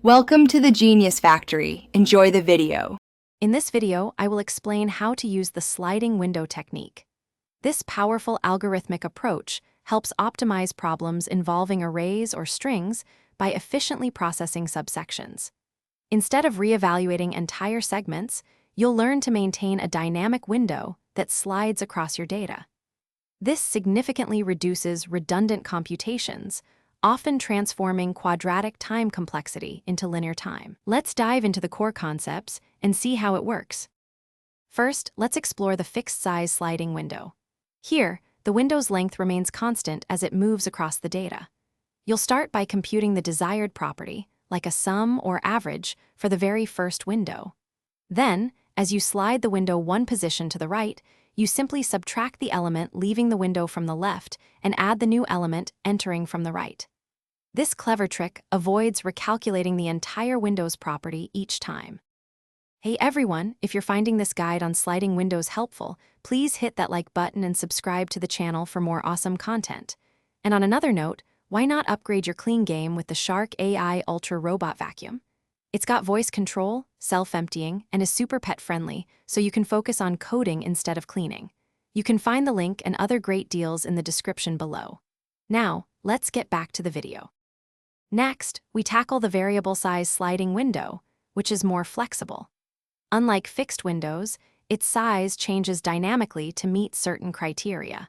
Welcome to the Genius Factory. Enjoy the video. In this video, I will explain how to use the sliding window technique. This powerful algorithmic approach helps optimize problems involving arrays or strings by efficiently processing subsections. Instead of reevaluating entire segments, you'll learn to maintain a dynamic window that slides across your data. This significantly reduces redundant computations, often transforming quadratic time complexity into linear time. Let's dive into the core concepts and see how it works. First, let's explore the fixed-size sliding window. Here, the window's length remains constant as it moves across the data. You'll start by computing the desired property, like a sum or average, for the very first window. Then, as you slide the window one position to the right, you simply subtract the element leaving the window from the left and add the new element entering from the right. This clever trick avoids recalculating the entire window's property each time. Hey everyone, if you're finding this guide on sliding windows helpful, please hit that like button and subscribe to the channel for more awesome content. And on another note, why not upgrade your clean game with the Shark AI Ultra Robot Vacuum? It's got voice control, self-emptying, and is super pet-friendly, so you can focus on coding instead of cleaning. You can find the link and other great deals in the description below. Now, let's get back to the video. Next, we tackle the variable size sliding window, which is more flexible. Unlike fixed windows, its size changes dynamically to meet certain criteria.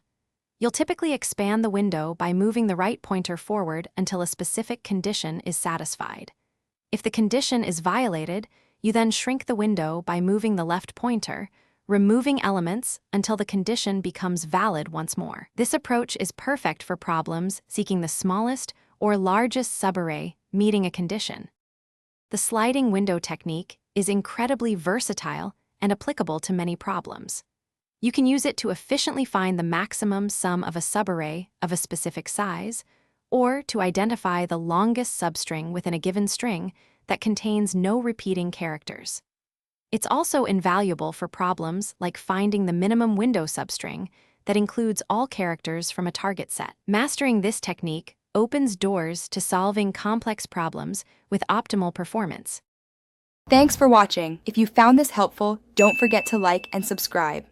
You'll typically expand the window by moving the right pointer forward until a specific condition is satisfied. If the condition is violated, you then shrink the window by moving the left pointer, removing elements until the condition becomes valid once more. This approach is perfect for problems seeking the smallest or largest subarray meeting a condition. The sliding window technique is incredibly versatile and applicable to many problems. You can use it to efficiently find the maximum sum of a subarray of a specific size, or to identify the longest substring within a given string that contains no repeating characters. It's also invaluable for problems like finding the minimum window substring that includes all characters from a target set. Mastering this technique opens doors to solving complex problems with optimal performance. Thanks for watching. If you found this helpful, don't forget to like and subscribe.